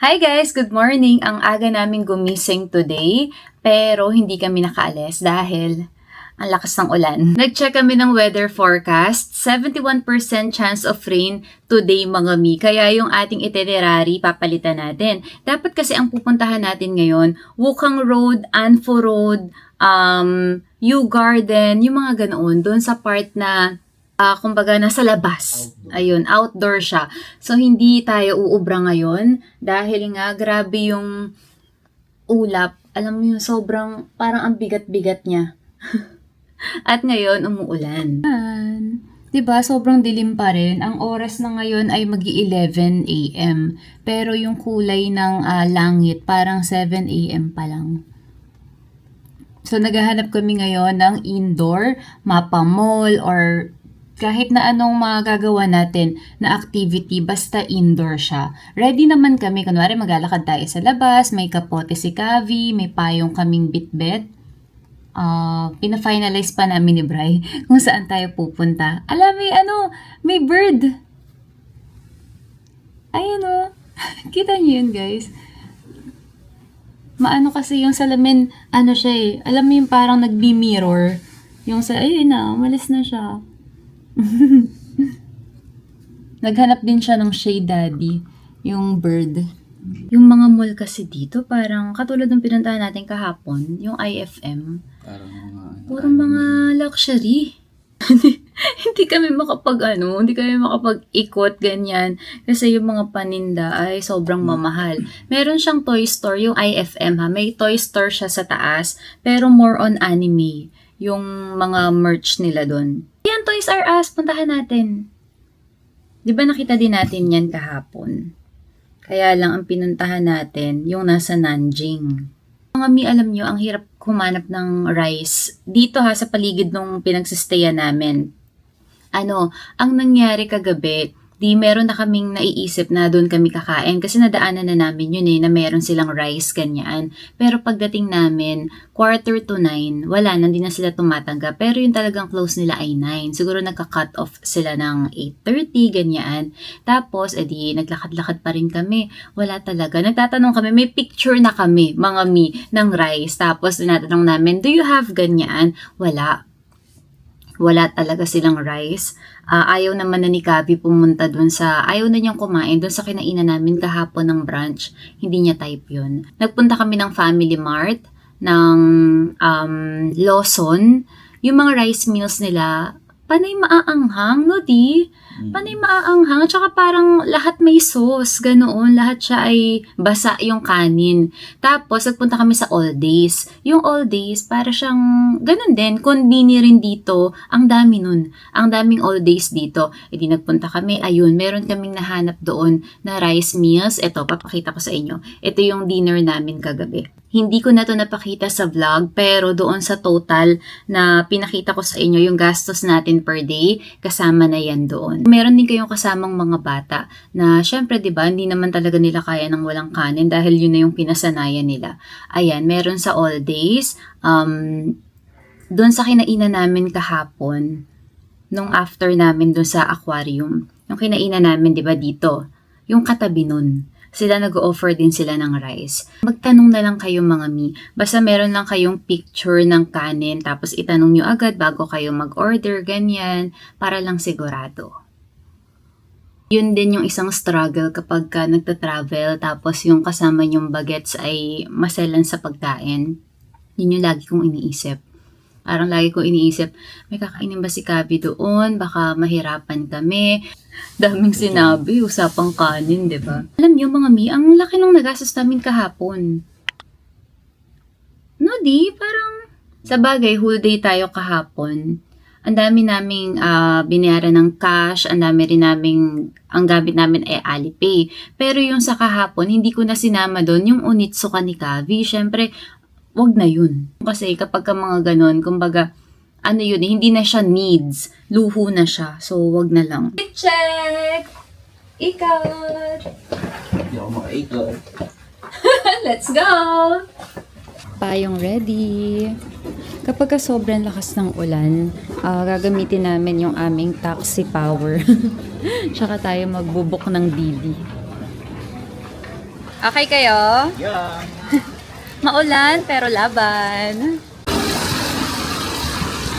Hi guys! Good morning! Ang aga naming gumising today, pero hindi kami nakaalis dahil ang lakas ng ulan. Nag-check kami ng weather forecast, 71% chance of rain today mga mi. Kaya yung ating itinerary, papalitan natin. Dapat kasi ang pupuntahan natin ngayon, Wukang Road, Anfo Road, Yew Garden, yung mga ganoon, doon sa part na kumbaga nasa labas. Ayun, outdoor siya. So, hindi tayo uubra ngayon dahil nga grabe yung ulap. Alam mo yung sobrang, parang ang bigat-bigat niya. At ngayon, umuulan. Diba, sobrang dilim pa rin. Ang oras na ngayon ay mag-11 a.m. Pero yung kulay ng langit, parang 7 a.m. pa lang. So, naghahanap kami ngayon ng indoor, mapa mall, or kahit na anong magagawa natin na activity, basta indoor siya. Ready naman kami. Kunwari, maglalakad tayo sa labas, may kapote si Kavi, may payong kaming bitbit. Pina-finalize pa namin ni Bri kung saan tayo pupunta. Alam, may bird. Ayun Kita niyo yun, guys. Maano kasi yung salamin, siya eh. Alam mo yung parang nagbi-mirror. Yung ayun umalis na siya. Naghanap din siya ng shade daddy, yung bird. Yung mga mall kasi dito, parang katulad ng pinuntahan natin kahapon, yung IFM. Parang mga luxury. Hindi kami makapag-ikot, ganyan. Kasi yung mga paninda ay sobrang mamahal. Meron siyang toy store, yung IFM may toy store siya sa taas, pero more on anime, yung mga merch nila doon. Yan, Toys R Us, puntahan natin. Di ba nakita din natin yan kahapon? Kaya lang ang pinuntahan natin, yung nasa Nanjing. Mga mi, alam nyo, ang hirap humanap ng rice. Dito sa paligid nung pinagsistayan namin. Ang nangyari kagabi, meron na kaming naiisip na doon kami kakain kasi nadaanan na namin yun na meron silang rice, ganyan. Pero pagdating namin, 8:45, wala, hindi na sila tumatanggap. Pero yung talagang close nila ay 9. Siguro nagka-cut off sila ng 8:30, ganyan. Tapos, naglakad-lakad pa rin kami. Wala talaga. Nagtatanong kami, may picture na kami, mga mi, ng rice. Tapos, tinatanong namin, do you have ganyan? Wala. Wala talaga silang rice. Ayaw naman na ni Gabi pumunta ayaw na niyang kumain dun sa kinainan namin kahapon ng brunch. Hindi niya type yun. Nagpunta kami ng Family Mart, ng Lawson. Yung mga rice meals nila, panay maaanghang, no di? Panay maaanghang, at saka parang lahat may sauce, ganoon. Lahat siya ay basa yung kanin. Tapos, nagpunta kami sa All Days. Yung All Days, para siyang, ganun din, konbini rin dito. Ang dami nun. Ang daming All Days dito. Nagpunta kami, ayun, meron kaming nahanap doon na rice meals. Ito, papakita ko sa inyo. Ito yung dinner namin kagabi. Hindi ko na to napakita sa vlog, pero doon sa total na pinakita ko sa inyo, yung gastos natin per day, kasama na yan doon. Meron din kayong kasamang mga bata na syempre, di ba, hindi naman talaga nila kaya ng walang kanin dahil yun na yung pinasanayan nila. Ayan, meron sa All Days. Doon sa kinainan namin kahapon, nung after namin doon sa aquarium, yung kinainan namin, di ba, dito, yung katabi nun. Sila nag-offer din sila ng rice. Magtanong na lang kayo mga mi. Basta meron lang kayong picture ng kanin, tapos itanong nyo agad bago kayo mag-order, ganyan, para lang sigurado. Yun din yung isang struggle kapag ka nagta-travel, tapos yung kasama nyong bagets ay maselan sa pagkain. Yun yung lagi kong iniisip. Parang lagi ko iniisip, may kakainin ba si Kabi doon? Baka mahirapan kami. Daming sinabi, usapang kanin, di ba? Alam niyo mga mi, ang laki nung nagastos namin kahapon. No di, parang sa bagay, whole day tayo kahapon. Ang dami naming binayaran ng cash, ang gamit namin ay Alipay. Pero yung sa kahapon, hindi ko na sinama doon yung Onitsuka ni Kavi. Syempre, wag na yun. Kasi kapag ka mga ganun, kumbaga, hindi na siya needs. Luho na siya. So, wag na lang. Check! Ikot! Hindi ako makaikot. Let's go! Payong ready. Kapag sobrang lakas ng ulan, gagamitin namin yung aming taxi power. Tsaka tayo magbubok ng Didi. Okay kayo? Yeah. Maulan pero laban.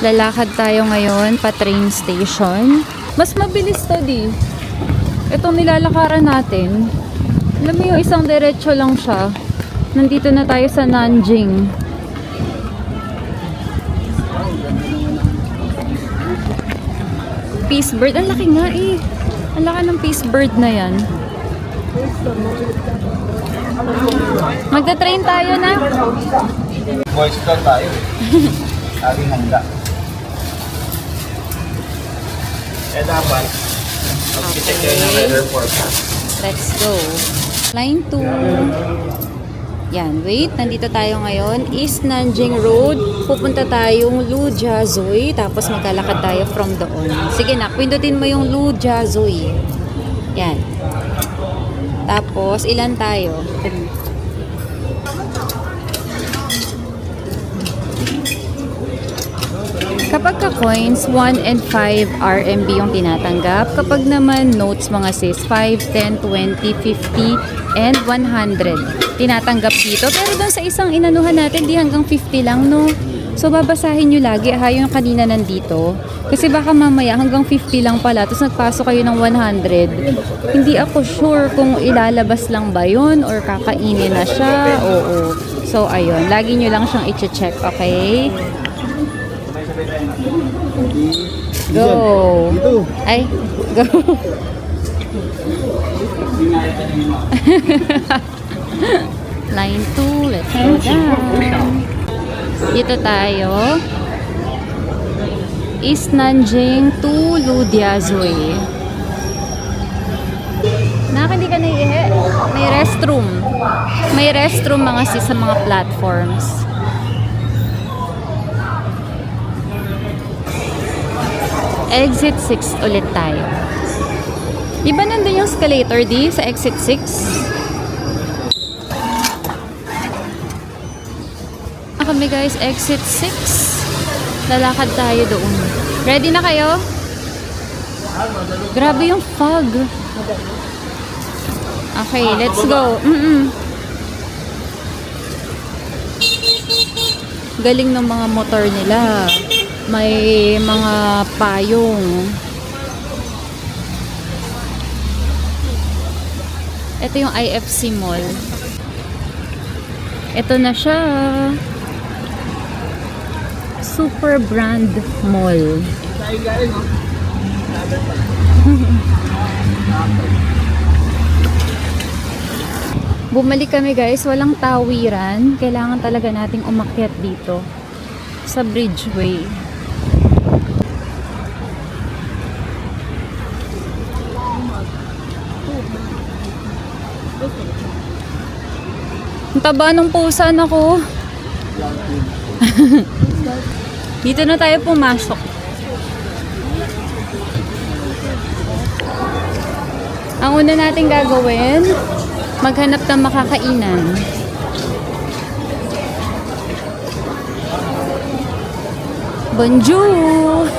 Lalakad tayo ngayon pa train station. Mas mabilis to di. Itong nilalakaran natin. Alam mo yung isang diretso lang siya. Nandito na tayo sa Nanjing. Peace bird. Ang laki nga eh. Ang laki ng peace bird na yan. Magta-train tayo na. Boys Scout tayo. Ating handa. Dapat. Mag-check kayo ng weather forecast. Let's go. Line 2. Yan, wait. Nandito tayo ngayon. East Nanjing Road. Pupunta tayong Lujiazui. Tapos maglalakad tayo from doon. Sige na, pindutin mo yung Lujiazui. Yan. Tapos, ilan tayo? Kapag ka-coins, 1 and 5 RMB yung tinatanggap. Kapag naman notes mga sis, 5, 10, 20, 50, and 100 tinatanggap dito. Pero doon sa isang inanuhan natin, di hanggang 50 lang, no? So, babasahin nyo lagi, yung kanina nandito. Kasi baka mamaya hanggang 50 lang pala, tapos nagpasok kayo ng 100. Hindi ako sure kung ilalabas lang ba yun or kakainin na siya. Oo. So, ayun. Lagi nyo lang siyang i-check, okay? Go! Ay, go! Line 2, let's go down. Dito tayo. East Nanjing to Lujiazui. Hindi ka naiihi. May restroom. May restroom mga sis sa mga platforms. Exit 6 ulit tayo. Di ba nandun yung escalator di sa exit 6? Kami guys, exit 6. Lalakad tayo doon. Ready na kayo? Grabe yung fog. Okay, let's go. Galing ng mga motor nila. May mga payong. Ito yung IFC Mall. Ito na siya. Super Brand Mall. Bumalik kami guys, walang tawiran. Kailangan talaga nating umakyat dito sa Bridgeway. Ang taba ng pusan ako. Dito na tayo pumasok. Ang una natin gagawin, maghanap ng makakainan. Bonjour!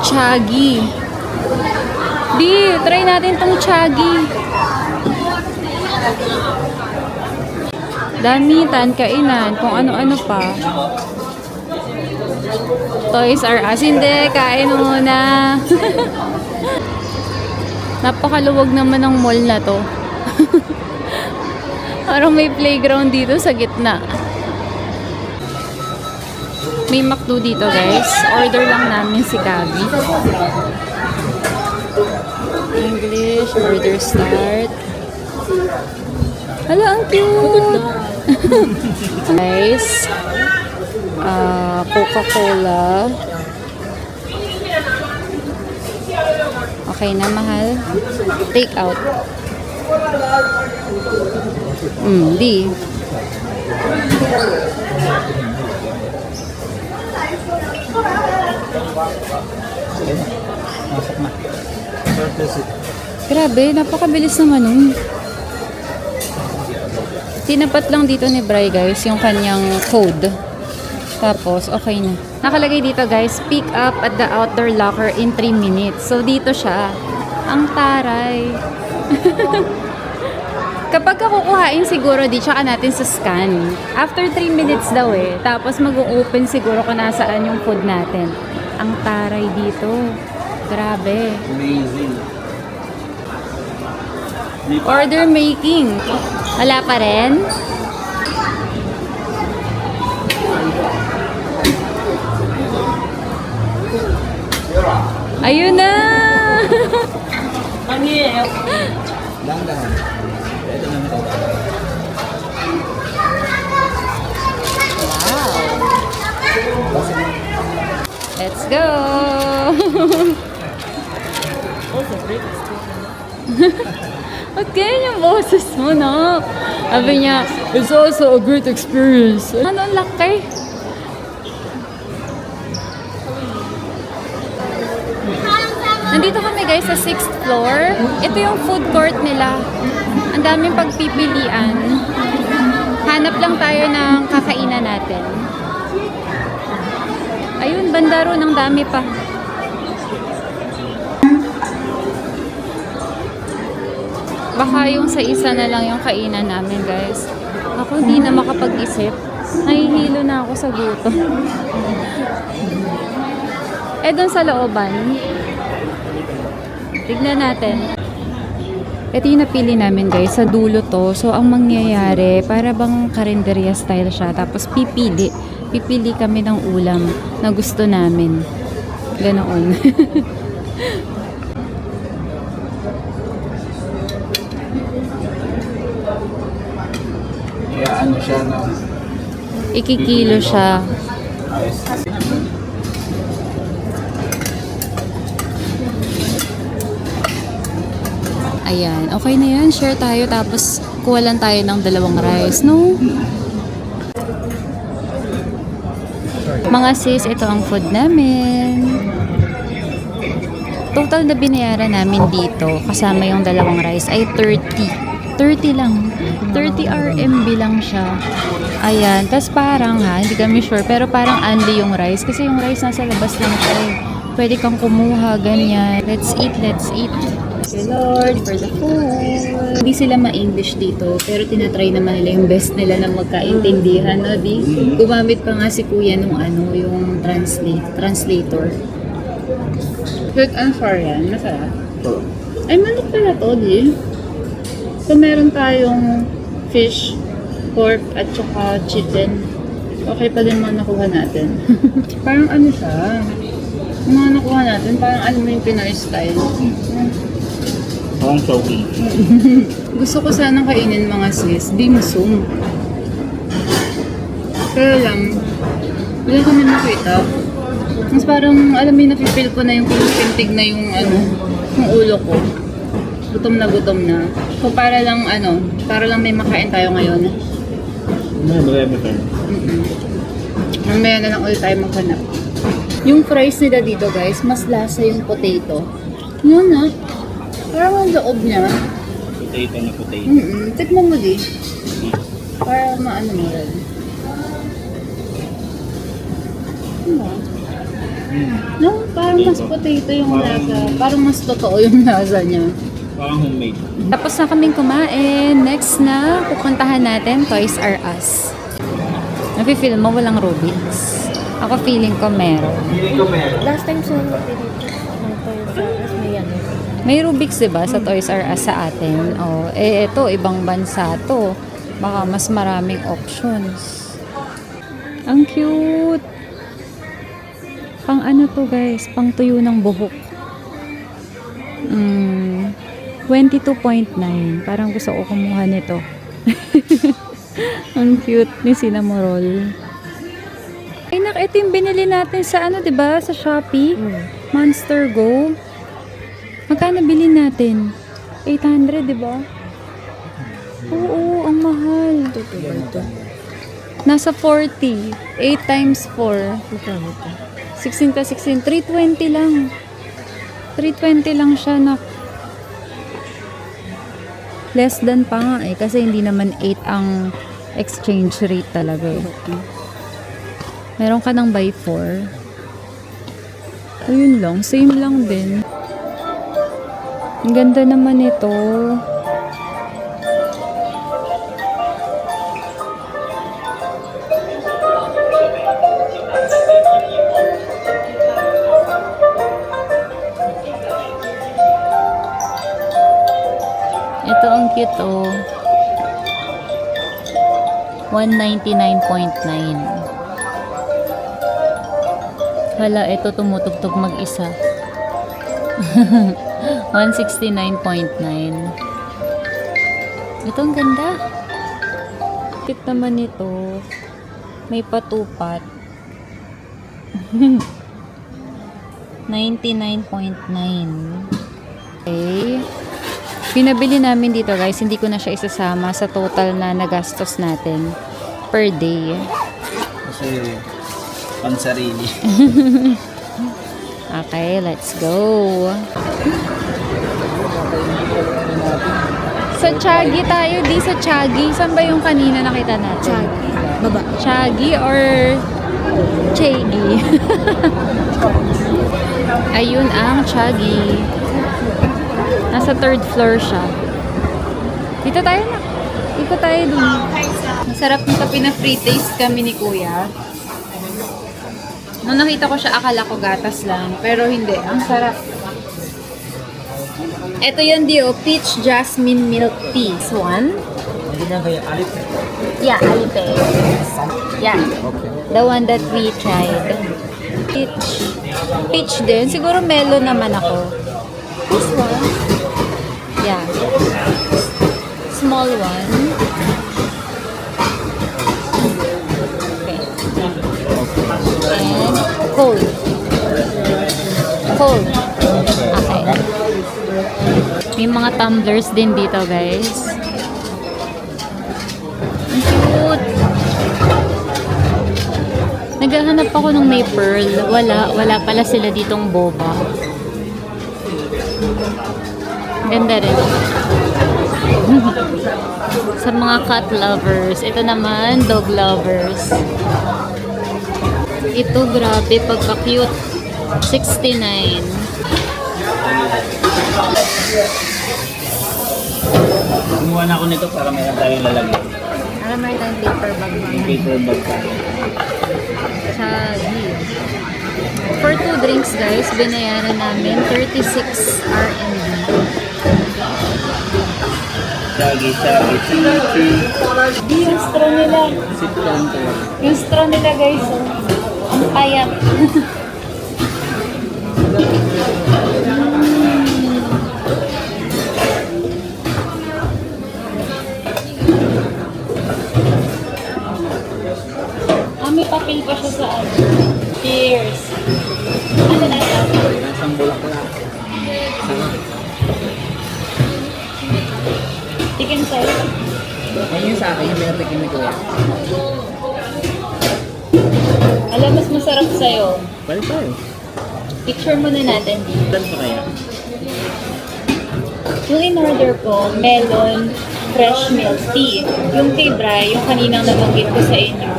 Chagi. Di, try natin tong Chagi. Damitan, kainan, kung ano-ano pa. Toys R Us. Hindi, kain muna. Napakaluwag naman ng mall na to. Parang may playground dito sa gitna. May McDo dito guys. Order lang namin si Gabi. English, order start. Hala, ang cute! Guys, Coca-Cola. Okay na, mahal. Take out. Di. Grabe, napakabilis naman nun. Tinapat lang dito ni Bray guys yung kanyang code. Tapos, okay na. Nakalagay dito guys, pick up at the outdoor locker in 3 minutes. So dito siya. Ang taray. Kapag kukuhain siguro di tsaka natin sa scan. After 3 minutes daw eh. Tapos mag-open siguro kung nasaan yung food natin. Ang taray dito. Grabe. Amazing. Order making. Wala pa rin? Ayun na! Dahan-dahan. Ito na ito. Let's go! Okay, yung boses mo, no? Sabi niya, it's also a great experience. Ano, ang laki? Nandito kami guys sa 6th floor. Ito yung food court nila. Ang daming pagpipilian. Hanap lang tayo ng kakainan natin. Ayun, banda ron, ang dami pa. Baka yung sa isa na lang yung kainan namin guys. Ako hindi na makapag-isip. Nahihilo na ako sa gutom. Doon sa looban, tignan natin. Ito yung napili namin guys, sa dulo to. So, ang mangyayari, para bang karinderya style siya. Tapos, pipili kami ng ulam na gusto namin. Ganoon. Kaya ano siya, no? Ikikilo siya. Ayos. Ayan, okay na yan. Share tayo, tapos kuha lang tayo ng 2 rice, no? Mga sis, ito ang food namin. Total na binayaran namin dito, kasama yung 2 rice, ay 30. 30 lang. 30 RMB lang siya. Ayan, tas parang hindi kami sure, pero parang only yung rice. Kasi yung rice nasa labas lang siya. Pwede kang kumuha, ganyan. Let's eat, let's eat. Thank you Lord for the food. Hindi sila ma-English dito, pero tinatry naman nila yung best nila na magkaintindihan, no, di? Gumamit pa nga si Kuya nung yung translator. Sweet and sour yan, masarap. Ay, manok pala to, di? So, meron tayong fish, pork, at saka chicken. Okay pa din mga nakuha natin. Parang ano siya, yung mga nakuha natin, parang alam mo yung Pinoy style. Parang choking. Gusto ko sanang kainin mga sis, dim sum. Kaya lang, wala kami nakita. Mas parang, alam mo yung napipil ko na yung pintig na yung yung ulo ko. Gutom na. So para lang may makain tayo ngayon. Mamaya na lang ulit tayo maghanap. Yung fries nila dito guys, mas lasa yung potato. Yun na. Parang ang loob niya. Potato na potato. Tikman mo di. Para maano mo rin. No, parang mas potato yung lasa. Parang mas totoo yung lasa niya. Parang homemade. Tapos na kaming kumain. Next na, pupuntahan natin Toys R Us. Nafe-feel mo walang Rubik's? Ako feeling ko meron. Feeling ko meron. Last time sa May Rubik's diba sa Toys R Us sa atin? Oh, ito, ibang bansa to. Baka mas maraming options. Ang cute! Pang ano to guys? Pang tuyo ng buhok. 22.9. Parang gusto ko kumuha nito. Ang cute ni Cinnamoroll. Ay, ito yung binili natin sa diba? Sa Shopee. Monster Go. Magkano bilhin natin? 800, diba? Oo, ang mahal. Nasa 40. 8 times 4. 16 plus 16. 320 lang. 320 lang siya na. Less than pa nga kasi hindi naman 8 ang exchange rate talaga. Meron ka ng by 4. Ayun lang, same lang din. Ang ganda naman ito. Ito ang cute oh. 199.9. Hala, ito tumutugtog mag-isa. 169.9. Ito ang ganda. Cute naman ito. May patupat. 99.9. Okay. Pinabili namin dito guys, hindi ko na siya isasama sa total na nagastos natin per day. Kasi pansarili. Okay, let's go. Sa Chagi tayo, di sa Chagi. Saan ba yung kanina nakita natin? Chagi. Baba. Chagi or Chagi? Ayun ang Chagi. Nasa 3rd floor siya. Dito tayo na. Ikot tayo dun. Masarap nito, pina-free taste kami ni Kuya. Nung nakita ko siya, akala ko gatas lang. Pero hindi. Ang sarap. Ito yun, Dio. Peach Jasmine Milk Tea. This one? Hindi na kaya alit. Yeah, Alipe. Yeah. Okay. The one that we tried. Peach. Peach din. Siguro melon naman ako. This one? Yeah. Small one. Okay. And cold. Cold. Okay. May mga tumblers din dito, guys. Ang cute. Naghahanap ako ng may pearl. Wala pala sila ditong boba. Ganda rin. Sa mga cat lovers. Ito naman, dog lovers. Ito, grabe, pagka-cute. 69. Kumuha na ako nito para meron tayong lalagyan. Alam mo yung paper bag mo. Yung paper bag tayo. Chagi. For 2 drinks, guys, binayaran namin 36 RMB. Chagi, chagi, chagi. Yung straw nila. Sit down to. Yung straw nila, guys. Oh. Ang payat. May papel pa siya sa ano. Cheers. Ano na ito? Nasang bulaklak. Chicken side. Ayun yung sa akin, yung meron tikim ni Kuya. Alam, mas masarap sa'yo. Balik tayo. Picture muna natin. Saan pa kaya? Yung in-order ko, melon, fresh milk tea. Yung kay Bri, yung kaninang nabanggit ko sa inyo,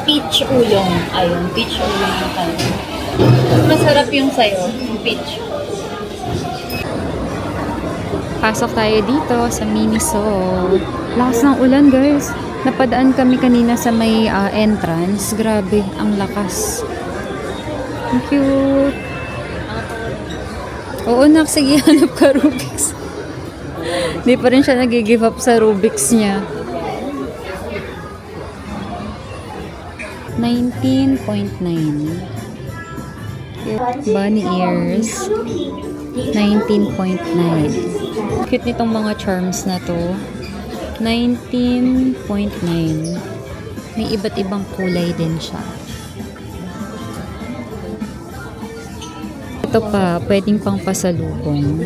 peach ulong. Ayun, peach ulong yung kanin. Masarap yung sayo, yung peach. Pasok tayo dito sa Miniso. Lakas ng ulan, guys. Napadaan kami kanina sa may entrance. Grabe, ang lakas. Ang cute. Oo, nak, sige, hanap ka Rubik's. Hindi pa rin siya nag-give up sa Rubik's niya. 19.9. Bunny ears. 19.9. Cute nitong mga charms na to. 19.9. May iba't ibang kulay din siya. Ito pa, pwedeng pang pasalubong.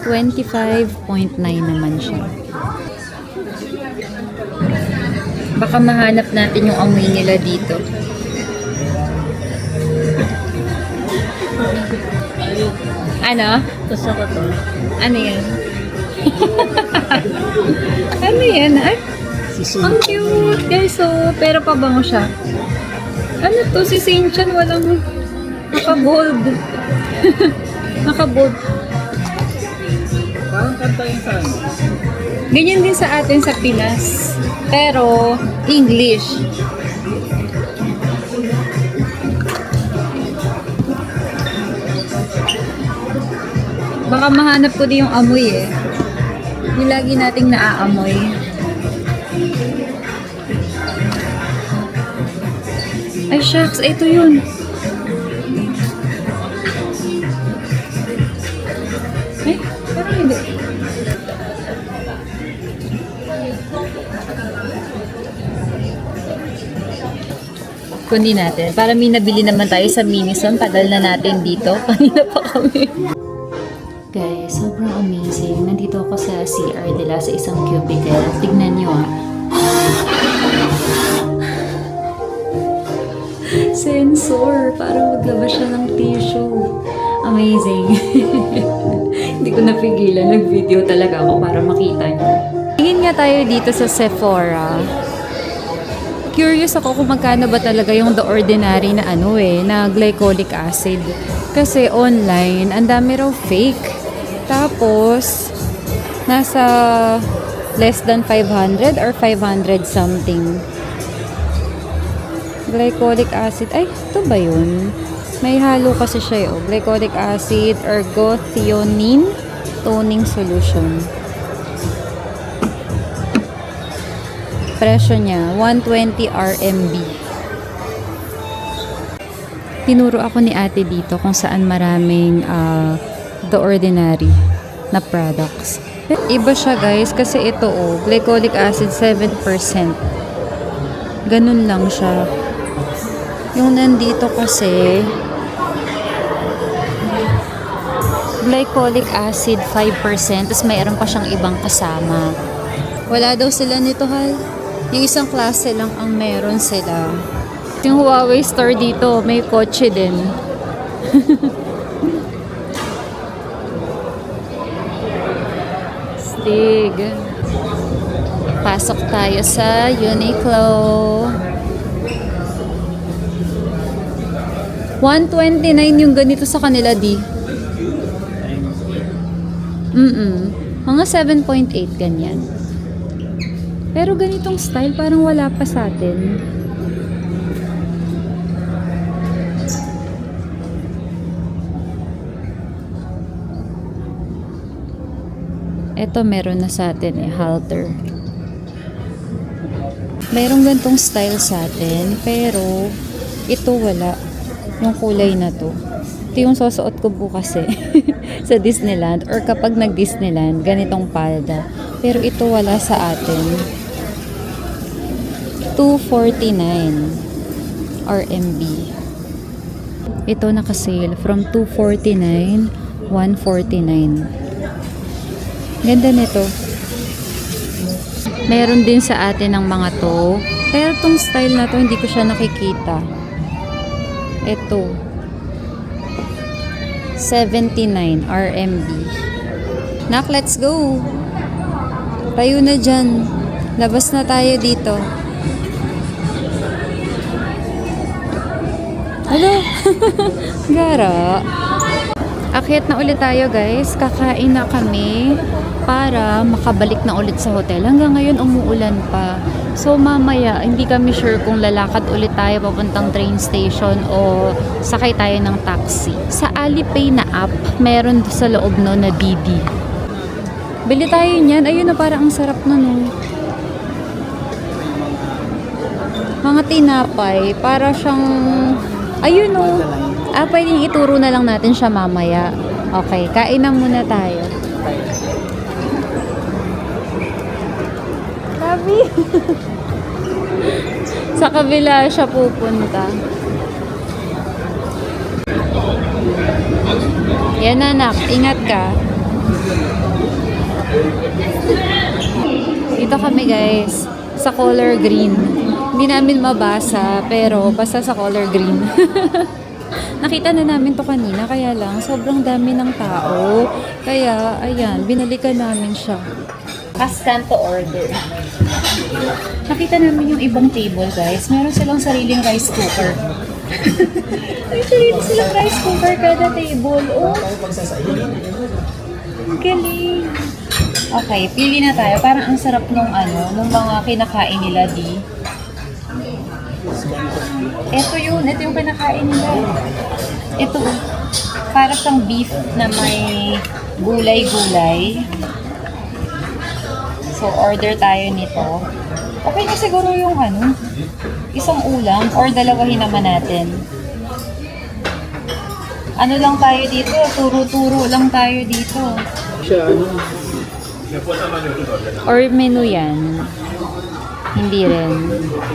25.9 naman siya. Baka mahanap natin yung amoy nila dito. Ano? Gusto ko to. Ano yan? Ano yan? Ay, Ang cute! Guys, so, pero pabango siya. Ano to? Si Saint Chan walang naka-bold. Naka-bold. Parang kanta yung sa ano. Ganyan din sa atin sa Pinas. Pero, English. Baka mahanap ko din yung amoy eh. Yung lagi nating naaamoy. Ay, shucks. Ito yun. Ay, parang hindi. Kundi natin. Para may nabili naman tayo sa Minison. Tagal na natin dito. Kanina pa kami. Guys, sobrang amazing. Nandito ako sa CR nila sa isang cubicle. Tignan nyo ah. Sensor. Parang maglabas siya ng tissue. Amazing. Hindi ko napigilan. Nag-video talaga ako para makita nyo. Tingin nga tayo dito sa Sephora. Curious ako kung magkano ba talaga yung The Ordinary na na glycolic acid. Kasi online, ang dami raw fake. Tapos, nasa less than 500 or 500 something. Glycolic acid. Ay, ito ba yun? May halo kasi siya yun. Glycolic acid, ergothioneine, toning solution. Presyo niya, 120 RMB. Tinuro ako ni ate dito kung saan maraming The Ordinary na products. Iba siya guys kasi ito glycolic acid 7%. Ganun lang siya. Yung nandito kasi glycolic acid 5%, tapos mayroon pa siyang ibang kasama. Wala daw sila nito, Hal. Yung isang klase lang ang meron sila. Yung Huawei store dito, may kotse din. Stig. Pasok tayo sa Uniqlo. 129 yung ganito sa kanila, di. Mga 7.8 ganyan. Pero ganitong style parang wala pa sa atin. Ito meron na sa atin halter. Merong ganitong style sa atin, pero ito wala. Yung kulay na to. Ito yung susuot ko bukas sa Disneyland or kapag nag-Disneyland, ganitong palda. Pero ito wala sa atin. 249 RMB. Ito naka-sale from 249, 149. Ganda nito. Meron din sa atin ng mga to. Pero tong style na to, hindi ko siya nakikita. Ito. 79 RMB. Nak, let's go. Tayo na dyan. Labas na tayo dito. Hello. Gara. Akyat na ulit tayo guys. Kakain na kami para makabalik na ulit sa hotel. Hanggang ngayon umuulan pa. So mamaya, hindi kami sure kung lalakad ulit tayo papuntang train station o sakay tayo ng taxi. Sa Alipay na app, meron sa loob no na Didi. Bili tayo niyan. Ayun na, parang ang sarap na no. Mga tinapay, para siyang ayun no. Pwedeng ituro na lang natin siya mamaya. Okay, kain na muna tayo. Sabi. Sa kabila siya pupunta. Yan anak, ingat ka. Dito kami guys, sa color green. Hindi namin mabasa, pero basta sa color green. Nakita na namin to kanina, kaya lang sobrang dami ng tao. Kaya, ayan, binalikan namin siya. Pascan to order. Nakita namin yung ibang table, guys. Meron silang sariling rice cooker. May sarili silang rice cooker kada table. Oh, galing. Okay, pili na tayo. Parang ang sarap nung nung mga kinakain nila, di. Ito yung kinakain nila. Ito, para siyang beef na may gulay-gulay. So, order tayo nito. Okay na siguro yung isang ulam or dalawahin naman natin. Ano lang tayo dito? Turo-turo lang tayo dito. Siya, Or menu yan? Hindi rin.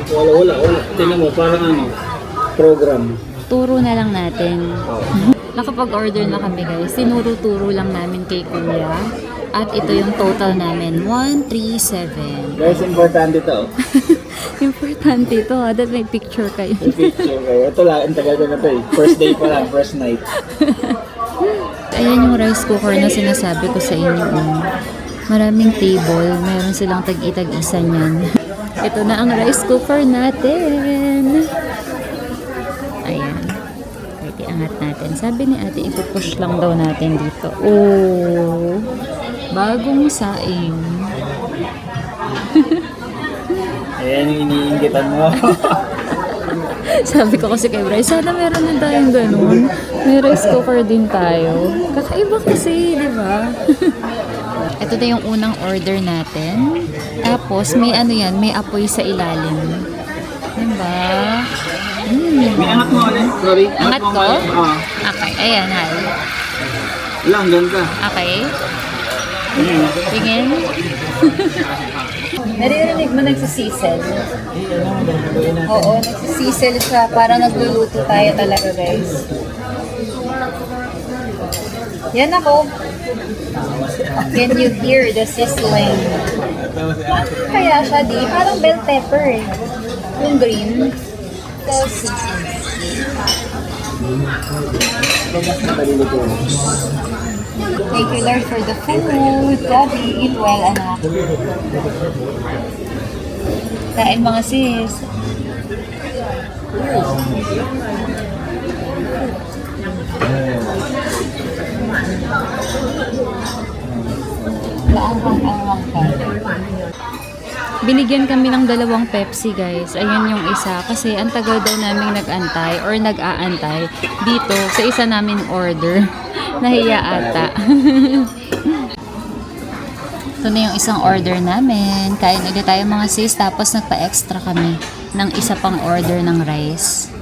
Wala. Tingnan mo, parang program. Turo na lang natin. Nakapag-order na kami, guys. Sinuro-turo lang namin kay Kuya. At ito yung total namin. 137. Guys, importante to. Importante ito. Dahil may picture kayo. Picture kayo. Ito lang, ang tagal ko na to eh. First day pa lang, first night. Ayan yung rice cooker na sinasabi ko sa inyo. Maraming table. Meron silang tag-itag-isa niyan. Ito na ang rice cooker natin. Ayan. Pwede angat natin. Sabi ni ate, ipupush lang daw natin dito. Oh! Bagong saing. Ayan yung iniinggitan mo. Sabi ko kasi kay Bryce, sana meron din tayong ganun. May rice cooker din tayo. Kakaiba kasi, di ba? Ito na yung unang order natin. Tapos, may may apoy sa ilalim. Diba? May angat mo ulit. Sorry. Angat ko? Ah. Okay, ayan, hal. Wala, hanggang ka. Okay. Tingin. Naririnig mo nagsisisel? Oo, nagsisisel siya. Parang nagluluto tayo talaga, guys. Yan ako. Can you hear the sizzling? Kaya siya, di? Parang bell pepper eh. Yung green. Tapos, thank you, Lord, for the food. Daddy, eat well, anak. Kain mga sis. Maanghang-anghang ka. Binigyan kami ng 2 Pepsi, guys. Ayan yung isa. Kasi ang tagal daw naming nag-antay or nag-aantay dito sa isa naming order. Nahiya ata. Ito na yung isang order namin. Kain ulit tayo mga sis. Tapos nagpa-extra kami ng isa pang order ng rice.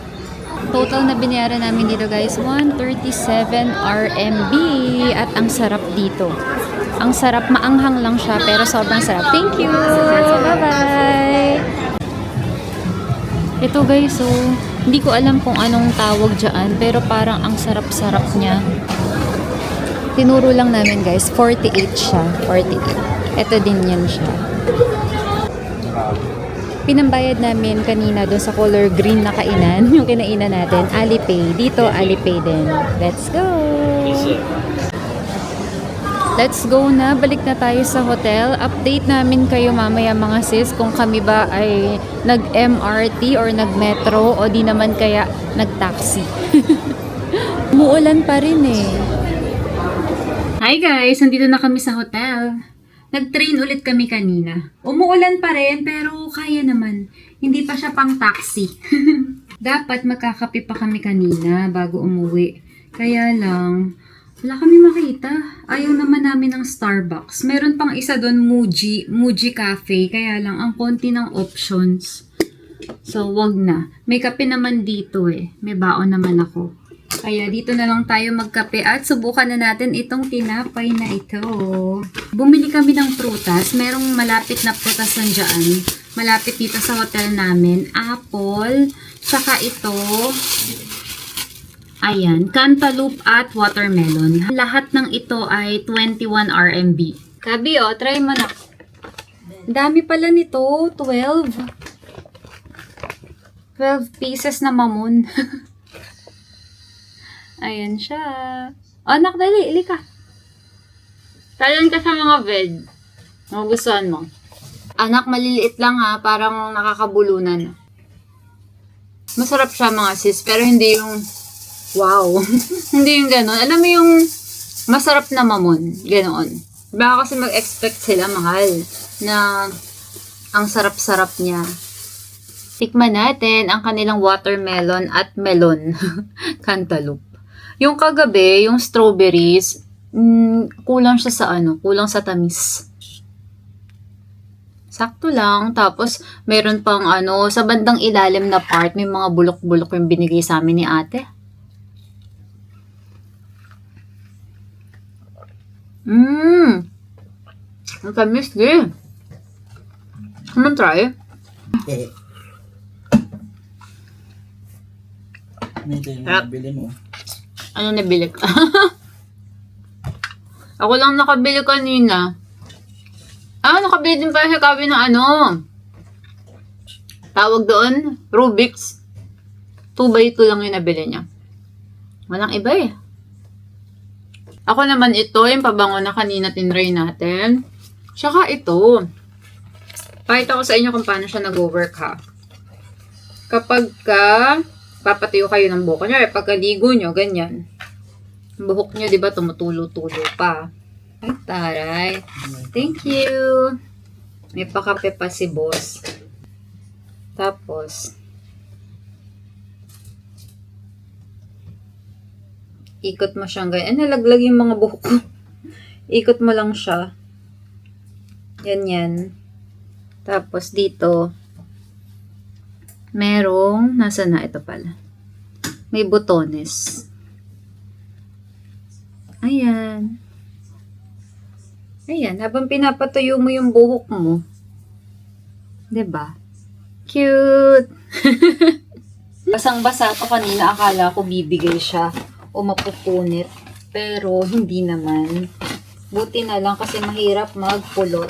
Total na binayaran namin dito, guys, 137 RMB. At ang sarap dito. Ang sarap, maanghang lang siya, pero sobrang sarap. Thank you! Bye-bye! Ito, guys, so, hindi ko alam kung anong tawag dyan, pero parang ang sarap-sarap niya. Tinuro lang namin, guys, 48 siya. 48. Ito din yan siya. Pinambayad namin kanina doon sa color green na kainan, yung kinainan natin, Alipay. Dito, Alipay din. Let's go! Let's go na. Balik na tayo sa hotel. Update namin kayo mamaya mga sis kung kami ba ay nag-MRT or nag-metro o di naman kaya nag-taxi. Umuulan pa rin eh. Hi guys! Nandito na kami sa hotel. Nag-train ulit kami kanina. Umuulan pa rin pero kaya naman. Hindi pa siya pang taxi. Dapat magkakape pa kami kanina bago umuwi. Kaya lang, wala kami makita. Ayaw naman namin ng Starbucks. Meron pang isa doon, Muji Cafe. Kaya lang, ang konti ng options. So, wag na. May kape naman dito eh. May baon naman ako. Kaya dito na lang tayo magkape at subukan na natin itong tinapay na ito. Bumili kami ng prutas. Merong malapit na prutas nandiyan. Malapit dito sa hotel namin. Apple. Saka ito. Ayan, cantaloupe at watermelon. Lahat ng ito ay 21 RMB. Kabi, try mo na. Dami pala nito, 12. 12 pieces na mamon. Ayan siya. Anak, dali, ili ka. Talon ka sa mga veg. Magustuhan mo? Anak, maliliit lang ha. Parang nakakabulunan. Masarap siya mga sis. Pero hindi yung wow. Hindi yung gano'n. Alam mo yung masarap na mamon. Ganoon. Baka kasi mag-expect sila mahal na ang sarap-sarap niya. Tikman natin ang kanilang watermelon at melon. Cantaloupe. Yung kagabi, yung strawberries, kulang siya sa kulang sa tamis. Sakto lang. Tapos, meron pang sa bandang ilalim na part, may mga bulok-bulok yung binigay sa amin ni ate. Ang tamis din. Come on, try. Ito yung nabili mo. Ano nabili ka? Ako lang nakabili kanina. Nakabili din pala si Kabi ng tawag doon, Rubik's. 2x2 lang yung nabili niya. Walang iba eh. Ako naman ito, yung pabango na kanina tinry natin. Tsaka ito. Pakita ko sa inyo kung paano siya nag-work ha. Kapag papatayo kayo ng buhok nyo, pagkaligo nyo, ganyan. Buhok nyo, di ba, tumutulo-tulo pa. Ay, taray. Thank you. May pakape pa si boss. Tapos, ikot mo siyang ganyan. Nalaglag yung mga buhok ko. Ikot mo lang siya. Yan. Tapos, dito, merong, nasa na ito pala. May botones. Ayan. Ayan, habang pinapatuyo mo yung buhok mo. 'Di ba? Cute! Basang-basa ko kanina, akala ko bibigay siya o mapupunit. Pero, hindi naman. Buti na lang kasi mahirap magpulot.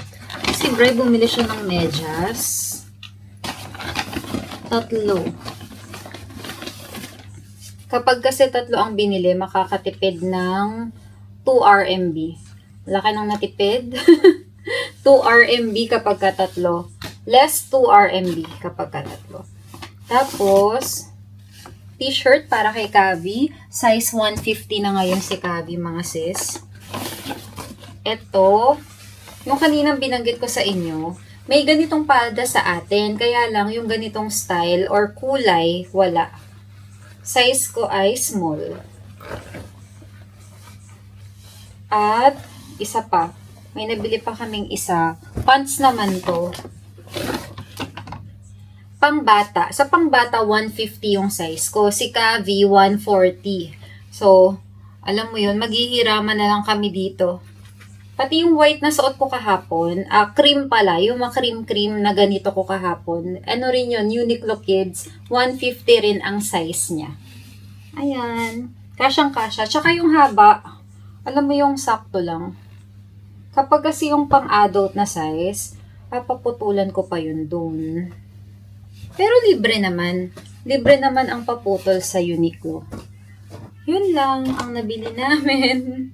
Si Bray bumili siya ng medyas. 3. Kapag kasi 3 ang binili, makakatipid ng 2 RMB. Laki ng natipid. 2 RMB kapag ka 3. Less 2 RMB kapag ka 3. Tapos, t-shirt para kay Kabi. Size 150 na ngayon si Kabi, mga sis. Ito, yung kaninang binanggit ko sa inyo, may ganitong palda sa atin. Kaya lang, yung ganitong style or kulay, wala. Size ko ay small. At, isa pa. May nabili pa kaming isa. Pants naman to. Pangbata. Sa pangbata, 150 yung size ko. Si Kavi, 140. So, alam mo yun, maghihiraman na lang kami dito. Pati yung white na suot ko kahapon, cream pala, yung mga cream na ganito ko kahapon. Ano rin yun, Uniqlo Kids, 150 rin ang size niya. Ayan. Kasyang-kasya. Tsaka yung haba, alam mo yung sakto lang. Kapag kasi yung pang-adult na size, papaputulan ko pa yun dun. Pero libre naman. Libre naman ang paputol sa Uniqlo. Yun lang ang nabili namin.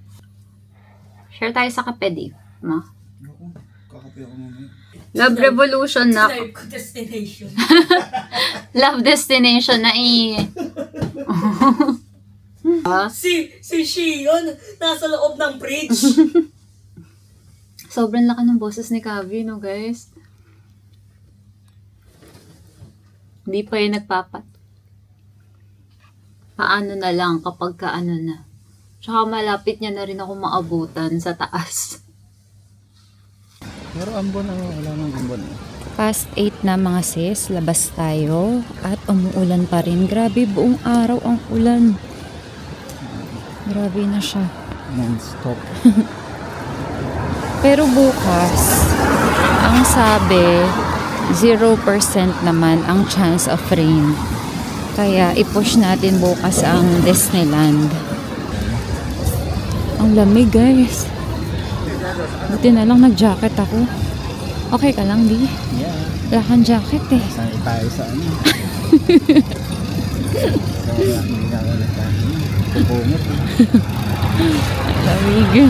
Share tayo sa kape, di. Ma? Kakape ako mamaya. Love Revolution na. Live ko destination. Love Destination na Si Shion nasa loob ng bridge. Sobrang laki ng boses ni Kavi, no guys? Hindi pa yung nagpapat. Paano na lang kapag kaano na. Tsaka malapit niya na rin ako maabutan sa taas. Pero ambon wala nang ambon. Past 8 na mga sis, labas tayo at umuulan pa rin. Grabe, buong araw ang ulan. Grabe na siya. Non-stop. Pero bukas, ang sabi, 0% naman ang chance of rain. Kaya i-push natin bukas ang Disneyland. Ang lamig guys. Buti na lang nag-jacket ako. Okay ka lang, di? Yeah. Wala kang jacket eh. Sanay tayo sa ano. Kaya hindi na ako nagtahin. Pumot. Lamig.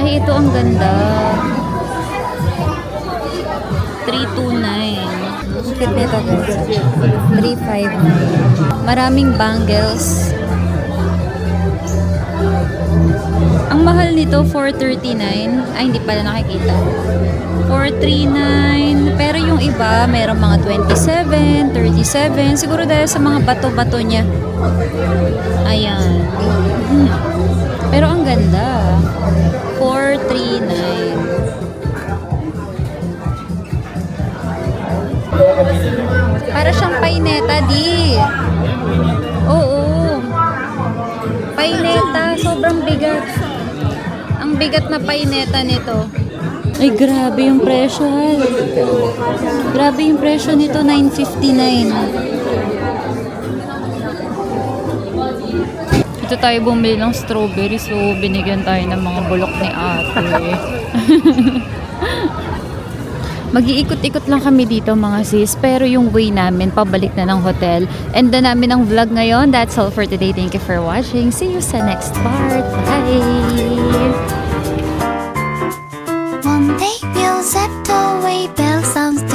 Ay, ito ang ganda. 329. Bakit nito guys? 359. Maraming bangles. Ang mahal nito, 439. Ay, hindi pala nakikita. 439. Pero yung iba, meron mga 27, 37. Siguro dahil sa mga bato-bato niya. Ayan. Pero ang ganda. 439. Para siyang paineta, di. Oo. Paineta, sobrang bigat. Ang bigat na paineta nito. Ay, grabe yung presyo, Hal. Grabe yung presyo nito, 959. Ito tayo bumili ng strawberry, so binigyan tayo ng mga bulok ni ate. Mag-iikot-ikot lang kami dito mga sis, pero yung way namin pabalik na ng hotel. And na namin ang vlog ngayon. That's all for today. Thank you for watching. See you sa next part. Bye! One day we'll set away, bell sounds